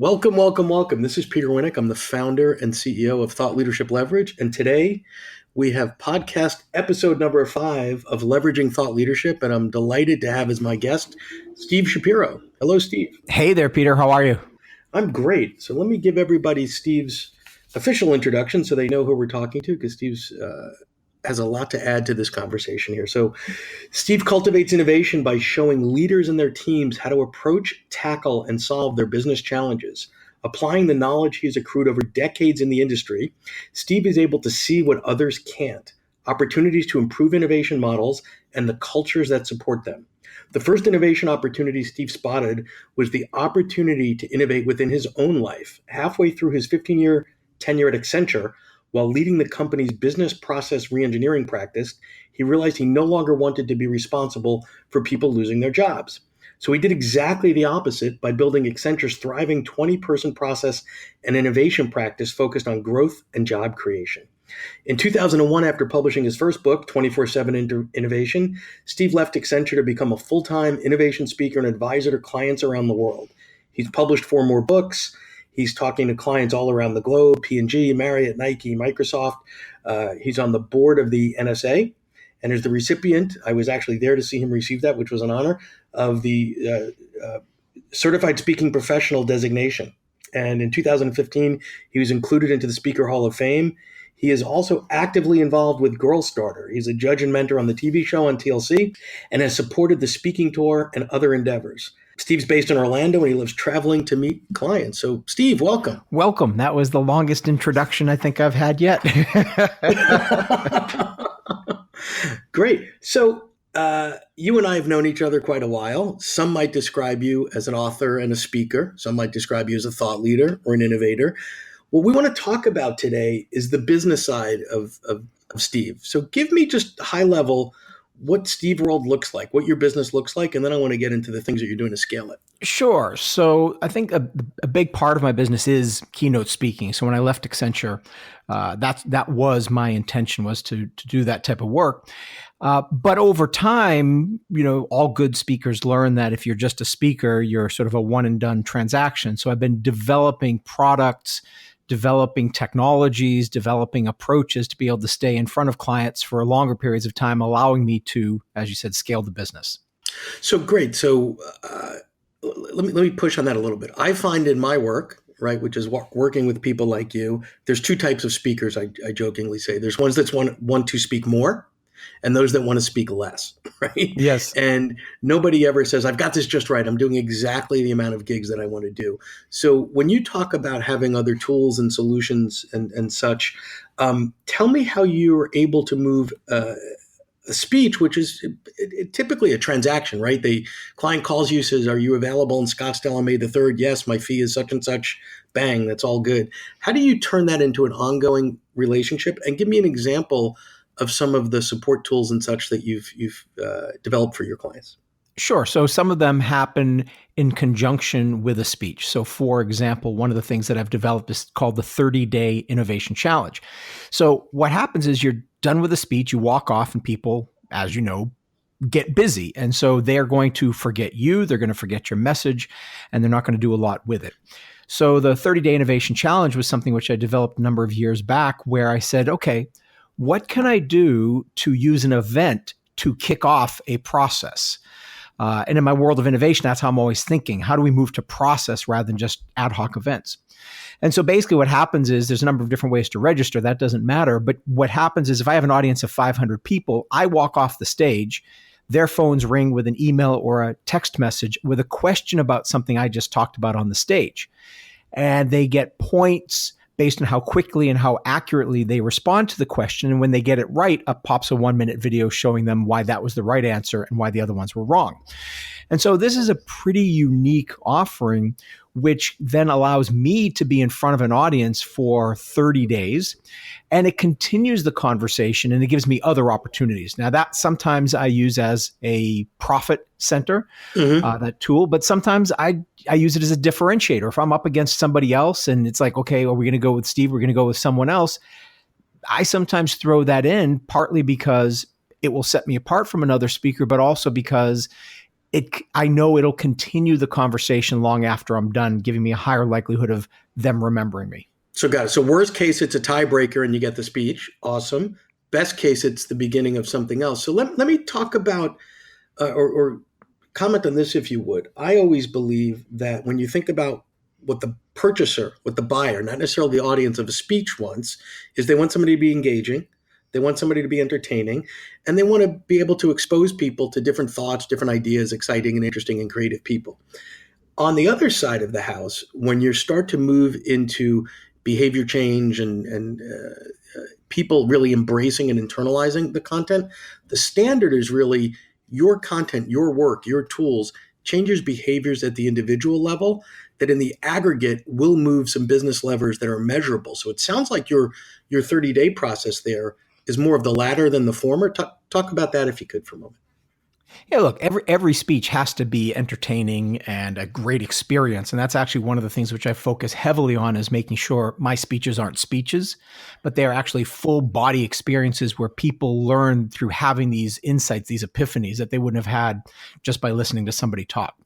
Welcome, welcome, welcome. This is Peter Winick. I'm the founder and CEO of Thought Leadership Leverage. And today we have podcast episode number 5 of Leveraging Thought Leadership. And I'm delighted to have as my guest, Steve Shapiro. Hello, Steve. Hey there, Peter. How are you? I'm great. So let me give everybody Steve's official introduction so they know who we're talking to, because Steve's has a lot to add to this conversation here. So Steve cultivates innovation by showing leaders and their teams how to approach, tackle, and solve their business challenges. Applying the knowledge he has accrued over decades in the industry, Steve is able to see what others can't, opportunities to improve innovation models and the cultures that support them. The first innovation opportunity Steve spotted was the opportunity to innovate within his own life. Halfway through his 15-year tenure at Accenture, while leading the company's business process reengineering practice, he realized he no longer wanted to be responsible for people losing their jobs. So he did exactly the opposite by building Accenture's thriving 20-person process and innovation practice focused on growth and job creation. In 2001, after publishing his first book, 24/7 Innovation, Steve left Accenture to become a full-time innovation speaker and advisor to clients around the world. He's published 4 more books. He's talking to clients all around the globe, P&G, Marriott, Nike, Microsoft. He's on the board of the NSA and is the recipient, I was actually there to see him receive that, which was an honor, of the Certified Speaking Professional designation. And in 2015, he was included into the Speaker Hall of Fame. He is also actively involved with Girl Starter. He's a judge and mentor on the TV show on TLC and has supported the speaking tour and other endeavors. Steve's based in Orlando and he loves traveling to meet clients. So, Steve, welcome. Welcome. That was the longest introduction I think I've had yet. Great. So, you and I have known each other quite a while. Some might describe you as an author and a speaker. Some might describe you as a thought leader or an innovator. What we want to talk about today is the business side of Steve. So give me just high level what Steve World looks like, what your business looks like, and then I want to get into the things that you're doing to scale it. Sure. So I think a big part of my business is keynote speaking. So when I left Accenture, that was my intention, was to do that type of work. But over time, all good speakers learn that if you're just a speaker, you're sort of a one and done transaction. So I've been developing products, developing technologies, developing approaches to be able to stay in front of clients for longer periods of time, allowing me to, as you said, scale the business. So great. So let me push on that a little bit. I find in my work, right, which is working with people like you, there's 2 types of speakers, I jokingly say. There's ones that want to speak more and those that want to speak less, right? Yes. And nobody ever says, I've got this just right. I'm doing exactly the amount of gigs that I want to do. So when you talk about having other tools and solutions and such, tell me how you're able to move a speech, which is typically a transaction, right? The client calls you, says, are you available in Scottsdale on May the 3rd? Yes, my fee is such and such. Bang, that's all good. How do you turn that into an ongoing relationship? And give me an example of some of the support tools and such that you've developed for your clients. Sure. So some of them happen in conjunction with a speech. So for example, one of the things that I've developed is called the 30-day innovation challenge. So what happens is you're done with a speech, you walk off and people, as you know, get busy. And so they're going to forget you, they're going to forget your message, and they're not going to do a lot with it. So the 30-day innovation challenge was something which I developed a number of years back where I said, okay, what can I do to use an event to kick off a process? And in my world of innovation, that's how I'm always thinking. How do we move to process rather than just ad hoc events? And so basically what happens is there's a number of different ways to register. That doesn't matter. But what happens is if I have an audience of 500 people, I walk off the stage, their phones ring with an email or a text message with a question about something I just talked about on the stage. And they get points based on how quickly and how accurately they respond to the question. And when they get it right, up pops a 1-minute video showing them why that was the right answer and why the other ones were wrong. And so this is a pretty unique offering, which then allows me to be in front of an audience for 30 days. And it continues the conversation and it gives me other opportunities. Now that sometimes I use as a profit center, that tool, but sometimes I use it as a differentiator. If I'm up against somebody else and it's like, okay, are we going to go with Steve? We're going to go with someone else. I sometimes throw that in partly because it will set me apart from another speaker, but also because I know it'll continue the conversation long after I'm done, giving me a higher likelihood of them remembering me. So got it. So worst case, it's a tiebreaker and you get the speech. Awesome. Best case, it's the beginning of something else. So let me talk about or comment on this if you would. I always believe that when you think about what the purchaser, what the buyer, not necessarily the audience of a speech wants, is they want somebody to be engaging, they want somebody to be entertaining, and they want to be able to expose people to different thoughts, different ideas, exciting and interesting and creative people. On the other side of the house, when you start to move into behavior change and people really embracing and internalizing the content, the standard is really your content, your work, your tools changes behaviors at the individual level that in the aggregate will move some business levers that are measurable. So it sounds like your 30-day process there is more of the latter than the former. Talk about that if you could for a moment. Yeah, look, every speech has to be entertaining and a great experience. And that's actually one of the things which I focus heavily on, is making sure my speeches aren't speeches, but they're actually full body experiences where people learn through having these insights, these epiphanies that they wouldn't have had just by listening to somebody talk.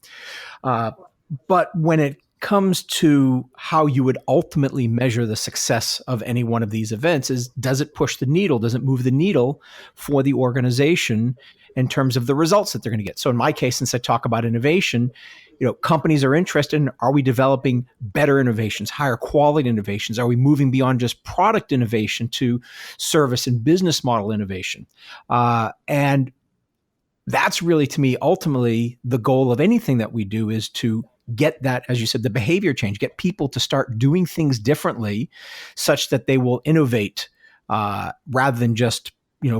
But when it comes to how you would ultimately measure the success of any one of these events, is, does it push the needle? Does it move the needle for the organization in terms of the results that they're going to get? So in my case, since I talk about innovation, companies are interested in, are we developing better innovations, higher quality innovations? Are we moving beyond just product innovation to service and business model innovation? And that's really, to me, ultimately the goal of anything that we do, is to get that, as you said, the behavior change, get people to start doing things differently such that they will innovate rather than just,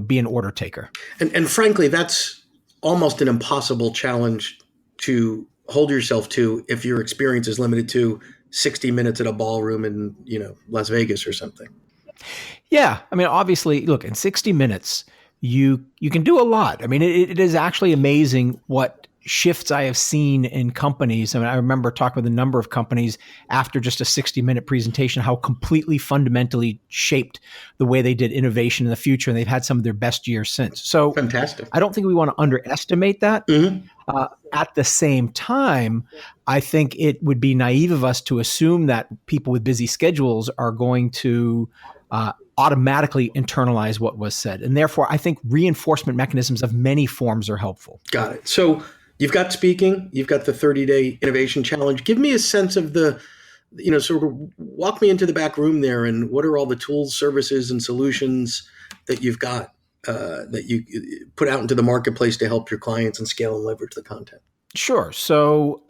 be an order taker. And frankly, that's almost an impossible challenge to hold yourself to if your experience is limited to 60 minutes at a ballroom in, Las Vegas or something. Yeah. I mean, obviously, look, in 60 minutes, you can do a lot. I mean, it is actually amazing what shifts I have seen in companies. I mean, I remember talking with a number of companies after just a 60-minute presentation, how completely fundamentally shaped the way they did innovation in the future. And they've had some of their best years since. So fantastic. I don't think we want to underestimate that. Mm-hmm. At the same time, I think it would be naive of us to assume that people with busy schedules are going to automatically internalize what was said. And therefore, I think reinforcement mechanisms of many forms are helpful. Got it. So you've got speaking, you've got the 30-day innovation challenge. Give me a sense of the, sort of walk me into the back room there, and what are all the tools, services, and solutions that you've got that you put out into the marketplace to help your clients and scale and leverage the content? Sure. So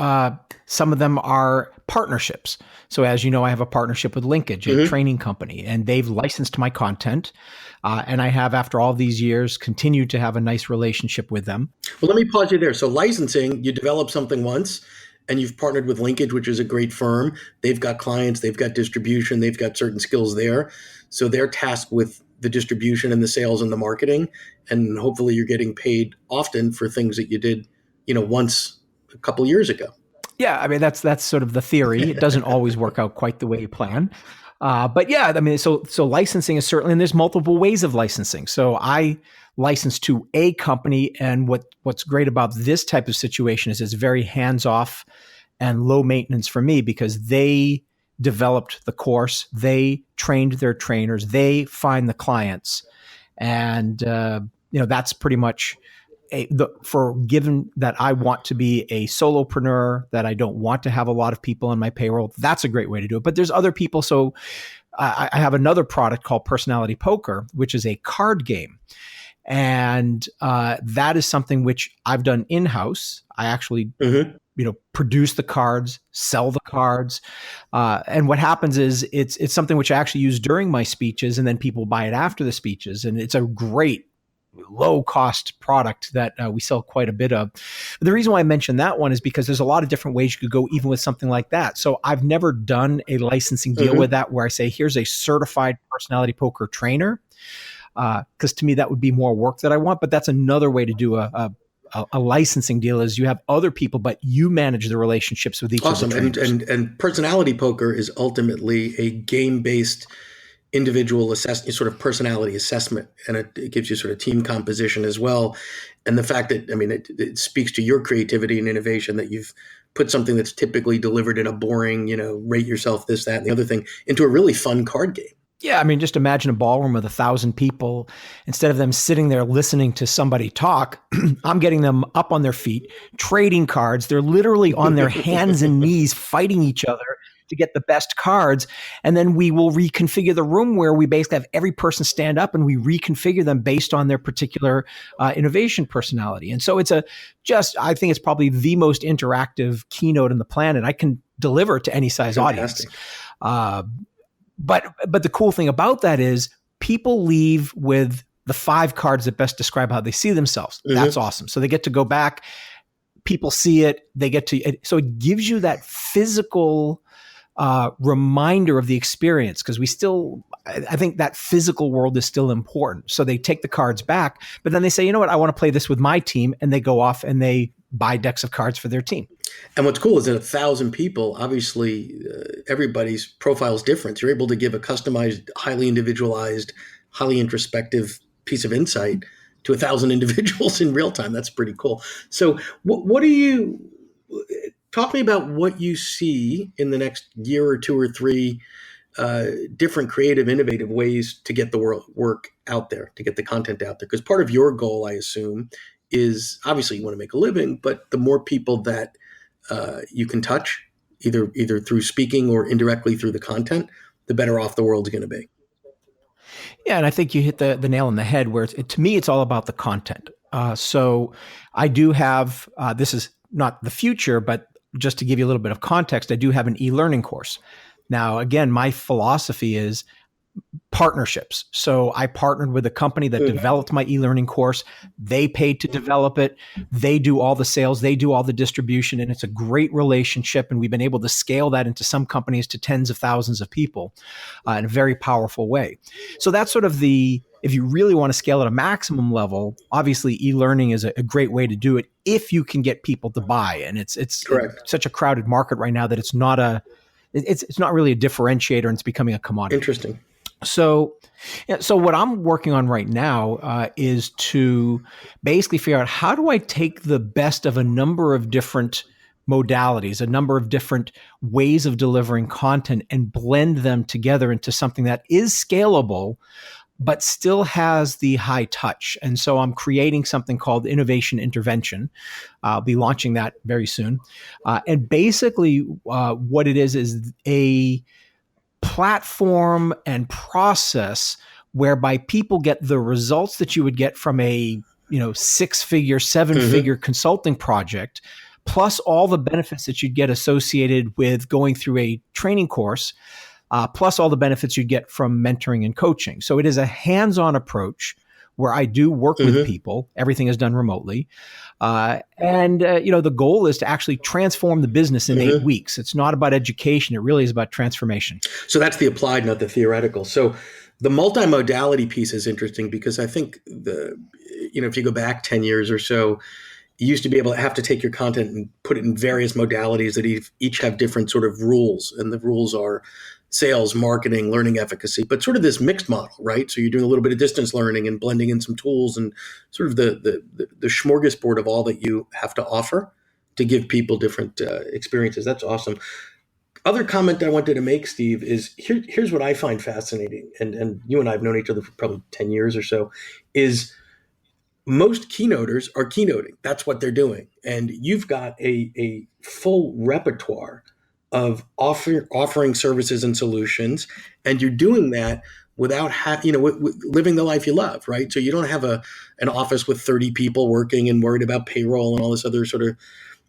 some of them are partnerships. So as you know, I have a partnership with Linkage, a training company, and they've licensed my content. And I have, after all these years, continued to have a nice relationship with them. Well, let me pause you there. So licensing, you develop something once and you've partnered with Linkage, which is a great firm. They've got clients, they've got distribution, they've got certain skills there. So they're tasked with the distribution and the sales and the marketing. And hopefully you're getting paid often for things that you did, once a couple years ago. Yeah, I mean, that's sort of the theory. It doesn't always work out quite the way you plan. But yeah, I mean, so licensing is certainly, and there's multiple ways of licensing. So I license to a company, and what's great about this type of situation is it's very hands-off and low maintenance for me, because they developed the course, they trained their trainers, they find the clients, and that's pretty much given that I want to be a solopreneur, that I don't want to have a lot of people on my payroll, that's a great way to do it. But there's other people. So I have another product called Personality Poker, which is a card game. And that is something which I've done in-house. I actually, produce the cards, sell the cards. And what happens is it's something which I actually use during my speeches, and then people buy it after the speeches. And it's a great low cost product that we sell quite a bit of. The reason why I mentioned that one is because there's a lot of different ways you could go even with something like that. So I've never done a licensing deal with that where I say, here's a certified Personality Poker trainer. Because to me, that would be more work that I want. But that's another way to do a licensing deal, is you have other people, but you manage the relationships with each of the trainers. And Personality Poker is ultimately a game-based individual sort of personality assessment, and it gives you sort of team composition as well. And the fact that, I mean, it speaks to your creativity and innovation that you've put something that's typically delivered in a boring, rate yourself this, that, and the other thing into a really fun card game. Yeah, I mean, just imagine a ballroom with 1,000 people. Instead of them sitting there listening to somebody talk, I'm getting them up on their feet, trading cards. They're literally on their hands and knees fighting each other to get the best cards. And then we will reconfigure the room where we basically have every person stand up and we reconfigure them based on their particular innovation personality. And so I think it's probably the most interactive keynote on the planet I can deliver to any size Fantastic. audience. But the cool thing about that is people leave with the 5 cards that best describe how they see themselves. Mm-hmm. That's awesome. So they get to go back, people see it, so it gives you that physical reminder of the experience, because I think that physical world is still important. So they take the cards back, but then they say, you know what, I want to play this with my team, and they go off and they buy decks of cards for their team. And what's cool is that 1,000 people, obviously everybody's profile is different. You're able to give a customized, highly individualized, highly introspective piece of insight to 1,000 individuals in real time. That's pretty cool. So what do you talk to me about what you see in the next year or 2 or 3 different creative, innovative ways to get the work out there, to get the content out there? Because part of your goal, I assume, is obviously you want to make a living, but the more people that you can touch, either through speaking or indirectly through the content, the better off the world's going to be. Yeah, and I think you hit the nail on the head where to me, it's all about the content. So I do have, this is not the future, but just to give you a little bit of context, I do have an e-learning course. Now, again, my philosophy is partnerships. So I partnered with a company that developed my e-learning course. They paid to develop it. They do all the sales. They do all the distribution. And it's a great relationship. And we've been able to scale that into some companies to tens of thousands of people in a very powerful way. So that's sort of if you really want to scale at a maximum level, obviously e-learning is a great way to do it if you can get people to buy. And it's such a crowded market right now that it's not really a differentiator, and it's becoming a commodity. Interesting. So what I'm working on right now is to basically figure out, how do I take the best of a number of different modalities, a number of different ways of delivering content, and blend them together into something that is scalable, but still has the high touch. And so I'm creating something called Innovation Intervention. I'll be launching that very soon. And basically what it is a platform and process whereby people get the results that you would get from a 6-figure, 7-figure consulting project, plus all the benefits that you'd get associated with going through a training course, plus all the benefits you'd get from mentoring and coaching. So it is a hands-on approach where I do work with people. Everything is done remotely. The goal is to actually transform the business in 8 weeks. It's not about education. It really is about transformation. So that's the applied, not the theoretical. So the multimodality piece is interesting, because I think if you go back 10 years or so, you used to be able to have to take your content and put it in various modalities that each have different sort of rules. And the rules are sales, marketing, learning efficacy, but sort of this mixed model, right? So you're doing a little bit of distance learning and blending in some tools and sort of the smorgasbord of all that you have to offer to give people different experiences. That's awesome. Other comment I wanted to make, Steve, is here's what I find fascinating, and you and I have known each other for probably 10 years or so, is most keynoters are keynoting. That's what they're doing. And you've got a full repertoire of offering services and solutions, and you're doing that without living the life you love, right? So you don't have an office with 30 people working and worried about payroll and all this other sort of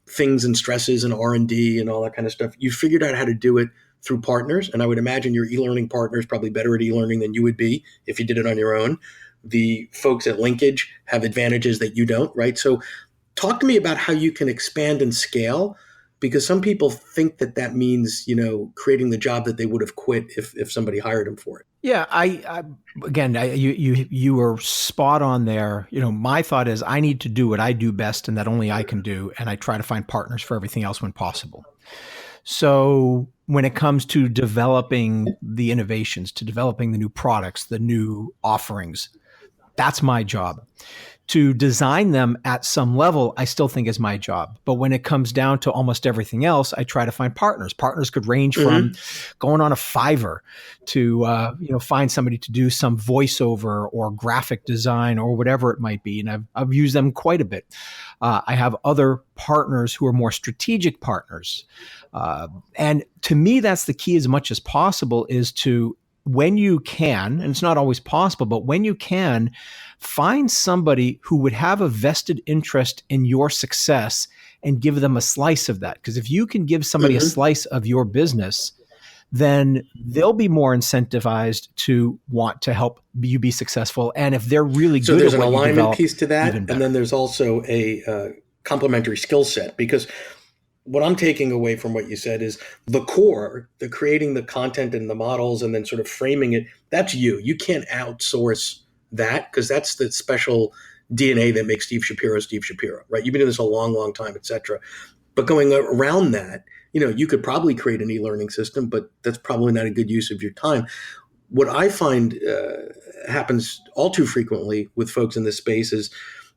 things and stresses and R&D and all that kind of stuff. You figured out how to do it through partners, and I would imagine your e-learning partner is probably better at e-learning than you would be if you did it on your own. The folks at Linkage have advantages that you don't, right? So talk to me about how you can expand and scale, because some people think that means, creating the job that they would have quit if somebody hired them for it. Yeah, you were spot on there. My thought is I need to do what I do best and that only I can do, and I try to find partners for everything else when possible. So when it comes to developing the innovations, to developing the new products, the new offerings, that's my job. To design them at some level, I still think is my job. But when it comes down to almost everything else, I try to find partners. Partners could range from going on a Fiverr to find somebody to do some voiceover or graphic design or whatever it might be. And I've used them quite a bit. I have other partners who are more strategic partners. And to me, that's the key as much as possible is to, when you can, and it's not always possible, but when you can, find somebody who would have a vested interest in your success and give them a slice of that. Because if you can give somebody a slice of your business, then they'll be more incentivized to want to help you be successful. And if they're really good at what you develop, so there's an alignment piece to that, and then there's also a complementary skill set. Because what I'm taking away from what you said is the core, the creating the content and the models and then sort of framing it, that's you. You can't outsource that because that's the special DNA that makes Steve Shapiro, right? You've been doing this a long, long time, et cetera. But going around that, you could probably create an e-learning system, but that's probably not a good use of your time. What I find happens all too frequently with folks in this space is,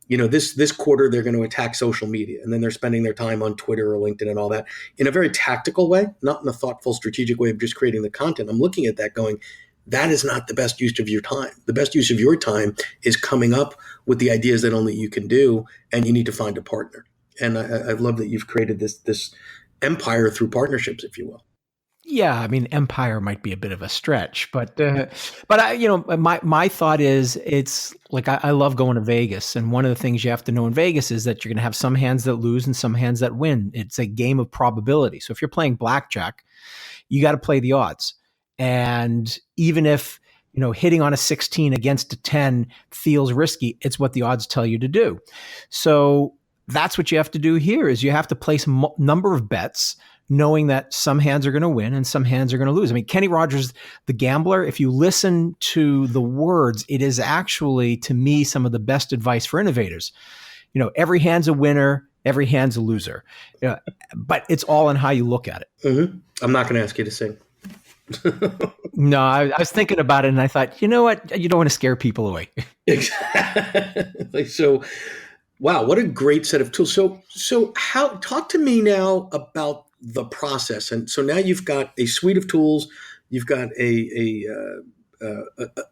this quarter, they're going to attack social media, and then they're spending their time on Twitter or LinkedIn and all that in a very tactical way, not in a thoughtful, strategic way of just creating the content. I'm looking at that going, that is not the best use of your time. The best use of your time is coming up with the ideas that only you can do, and you need to find a partner. And I love that you've created this empire through partnerships, if you will. Yeah, I mean, empire might be a bit of a stretch, but my thought is, it's like I love going to Vegas, and one of the things you have to know in Vegas is that you're going to have some hands that lose and some hands that win. It's a game of probability. So if you're playing blackjack, you got to play the odds. And even if, hitting on a 16 against a 10 feels risky, it's what the odds tell you to do. So that's what you have to do here is you have to place a number of bets, knowing that some hands are going to win and some hands are going to lose. I mean, Kenny Rogers, the gambler, if you listen to the words, it is actually, to me, some of the best advice for innovators. Every hand's a winner, every hand's a loser. But it's all in how you look at it. I'm not going to ask you to sing. No, I was thinking about it and I thought, you know what? You don't want to scare people away. Exactly. So, wow, what a great set of tools. So talk to me now about the process. And so now you've got a suite of tools. You've got a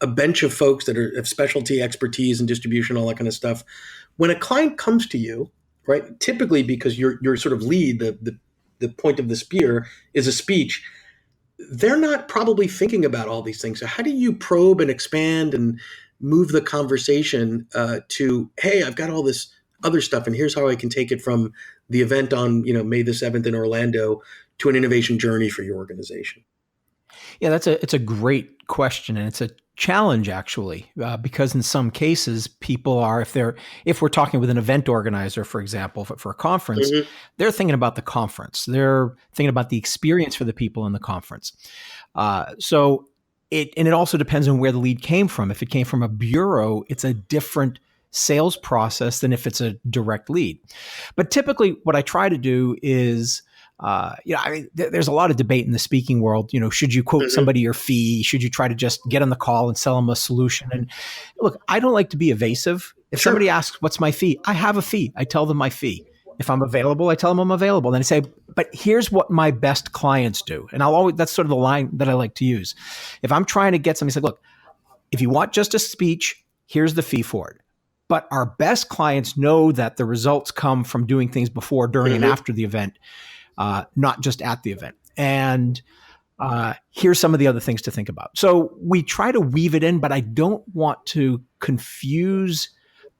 bench of folks that have specialty expertise and distribution, all that kind of stuff. When a client comes to you, right, typically because your sort of lead, the point of the spear is a speech, they're not probably thinking about all these things. So how do you probe and expand and move the conversation to, hey, I've got all this other stuff, and here's how I can take it from the event on May the 7th in Orlando to an innovation journey for your organization? Yeah, it's a great question, and it's a challenge actually, because in some cases people are, if we're talking with an event organizer, for example, for a conference, they're thinking about the conference. They're thinking about the experience for the people in the conference. So it also depends on where the lead came from. If it came from a bureau, it's a different sales process than if it's a direct lead. But typically what I try to do is, there's a lot of debate in the speaking world. Should you quote somebody your fee? Should you try to just get on the call and sell them a solution? And look, I don't like to be evasive. If somebody asks, what's my fee? I have a fee. I tell them my fee. If I'm available, I tell them I'm available. Then I say, but here's what my best clients do. And that's sort of the line that I like to use. If I'm trying to get somebody, say, look, if you want just a speech, here's the fee for it. But our best clients know that the results come from doing things before, during, and after the event, not just at the event. And here's some of the other things to think about. So we try to weave it in, but I don't want to confuse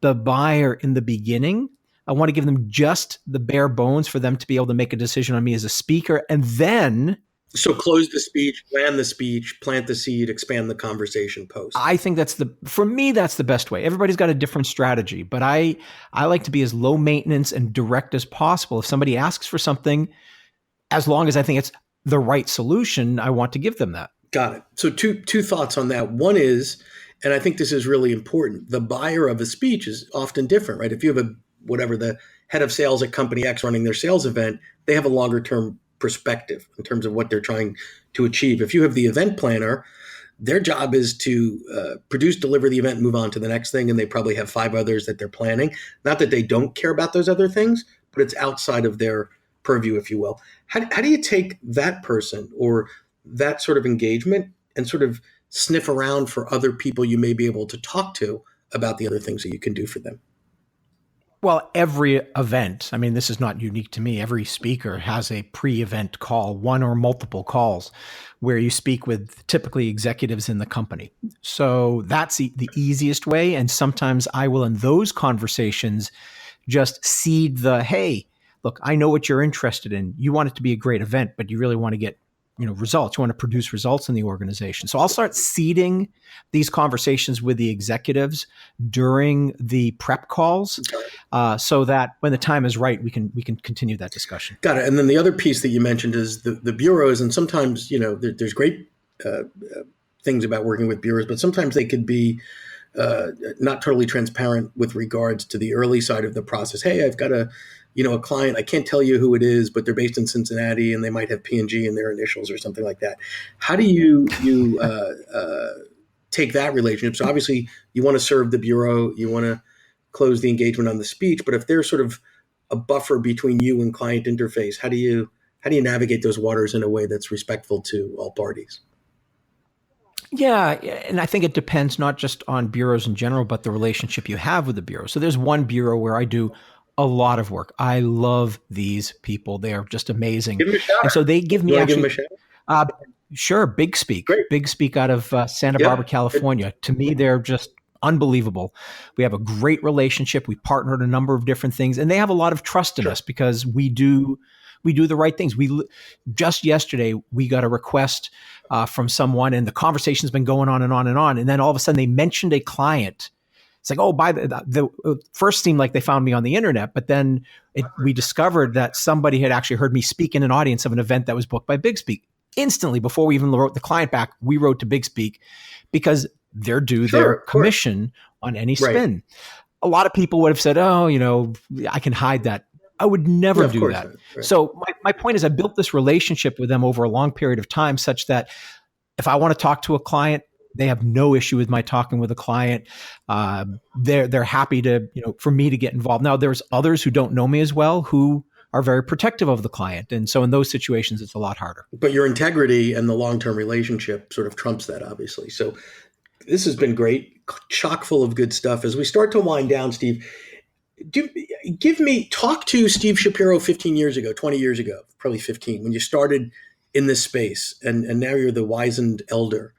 the buyer in the beginning. I want to give them just the bare bones for them to be able to make a decision on me as a speaker. And then... So close the speech, land the speech, plant the seed, expand the conversation post. I think for me, that's the best way. Everybody's got a different strategy, but I like to be as low maintenance and direct as possible. If somebody asks for something, as long as I think it's the right solution, I want to give them that. Got it. So two thoughts on that. One is, and I think this is really important, the buyer of a speech is often different, right? If you have the head of sales at company X running their sales event, they have a longer term perspective in terms of what they're trying to achieve. If you have the event planner, their job is to produce, deliver the event, move on to the next thing, and they probably have 5 others that they're planning. Not that they don't care about those other things, but it's outside of their purview, if you will. How do you take that person or that sort of engagement and sort of sniff around for other people you may be able to talk to about the other things that you can do for them? Well, every event, I mean, this is not unique to me. Every speaker has a pre-event call, one or multiple calls, where you speak with typically executives in the company. So that's the easiest way. And sometimes I will, in those conversations, just seed the, hey, look, I know what you're interested in. You want it to be a great event, but you really want to get results. You want to produce results in the organization. So I'll start seeding these conversations with the executives during the prep calls, so that when the time is right, we can continue that discussion. Got it. And then the other piece that you mentioned is the bureaus, and sometimes there's great things about working with bureaus, but sometimes they could be not totally transparent with regards to the early side of the process. Hey, I've got a client. I can't tell you who it is, but they're based in Cincinnati, and they might have P&G in their initials or something like that. How do you take that relationship? So obviously, you want to serve the bureau, you want to close the engagement on the speech, but if there's sort of a buffer between you and client interface, how do you navigate those waters in a way that's respectful to all parties? Yeah, and I think it depends not just on bureaus in general, but the relationship you have with the bureau. So there's one bureau where I do a lot of work. I love these people. They are just amazing. Give them a shout. And so they give me give them a shout? Sure, Big Speak. Great. Big Speak out of Santa Barbara, California. To me, they're just unbelievable. We have a great relationship. We partner in a number of different things, and they have a lot of trust in us because we do the right things. Just yesterday, we got a request from someone, and the conversation's been going on and on and on. And then all of a sudden they mentioned a client. It's like, oh, by the first seemed like they found me on the internet, but then we discovered that somebody had actually heard me speak in an audience of an event that was booked by Big Speak. Instantly, before we even wrote the client back, we wrote to Big Speak because they're due their commission on any spin. Right. A lot of people would have said, oh, I can hide that. I would never do that. Right. So my point is I built this relationship with them over a long period of time such that if I want to talk to a client, they have no issue with my talking with a client. They're happy to, for me to get involved. Now, there's others who don't know me as well who are very protective of the client. And so in those situations, it's a lot harder. But your integrity and the long-term relationship sort of trumps that, obviously. So this has been great, chock full of good stuff. As we start to wind down, Steve, talk to Steve Shapiro 15 years ago, 20 years ago, probably 15, when you started in this space, and now you're the wizened elder.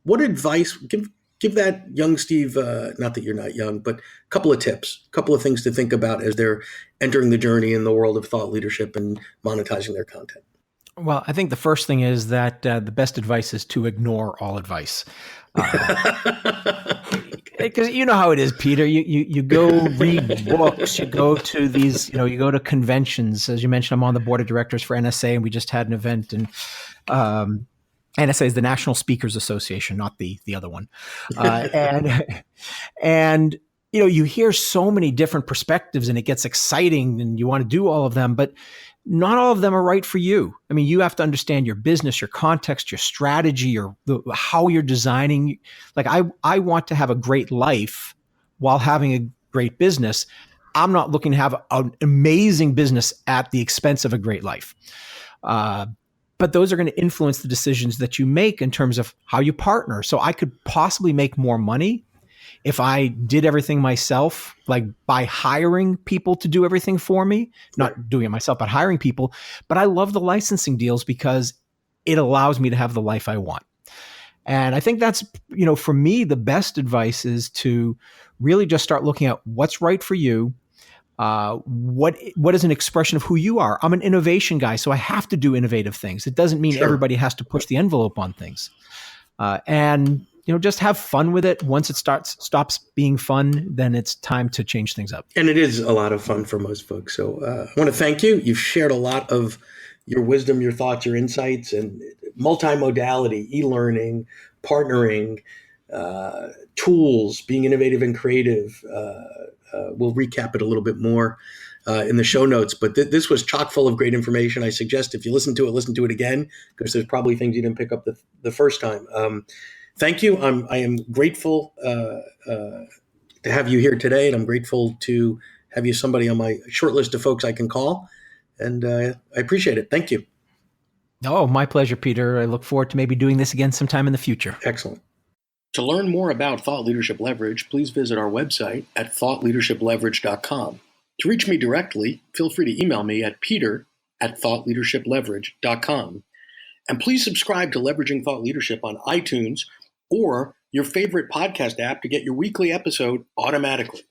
What advice give that young Steve? Not that you're not young, but a couple of tips, a couple of things to think about as they're entering the journey in the world of thought leadership and monetizing their content. Well, I think the first thing is that the best advice is to ignore all advice. Because you know how it is, Peter. You go read books, you go to these, you go to conventions. As you mentioned, I'm on the board of directors for NSA, and we just had an event. And NSA is the National Speakers Association, not the other one. And you hear so many different perspectives, and it gets exciting, and you want to do all of them, but not all of them are right for you. I mean, you have to understand your business, your context, your strategy, how you're designing. Like I want to have a great life while having a great business. I'm not looking to have an amazing business at the expense of a great life. But those are going to influence the decisions that you make in terms of how you partner. So I could possibly make more money if I did everything myself, like by hiring people to do everything for me, not doing it myself, but hiring people. But I love the licensing deals because it allows me to have the life I want. And I think that's, for me, the best advice is to really just start looking at what's right for you. What is an expression of who you are? I'm an innovation guy, so I have to do innovative things. It doesn't mean everybody has to push the envelope on things. And just have fun with it. Once it stops being fun, then it's time to change things up. And it is a lot of fun for most folks. So I want to thank you. You've shared a lot of your wisdom, your thoughts, your insights, and multimodality, e-learning, partnering, tools, being innovative and creative. We'll recap it a little bit more in the show notes. But this was chock full of great information. I suggest if you listen to it again, because there's probably things you didn't pick up the first time. Thank you. I am grateful to have you here today, and I'm grateful to have you somebody on my short list of folks I can call. And I appreciate it. Thank you. Oh, my pleasure, Peter. I look forward to maybe doing this again sometime in the future. Excellent. To learn more about Thought Leadership Leverage, please visit our website at thoughtleadershipleverage.com. To reach me directly, feel free to email me at peter@thoughtleadershipleverage.com. And please subscribe to Leveraging Thought Leadership on iTunes or your favorite podcast app to get your weekly episode automatically.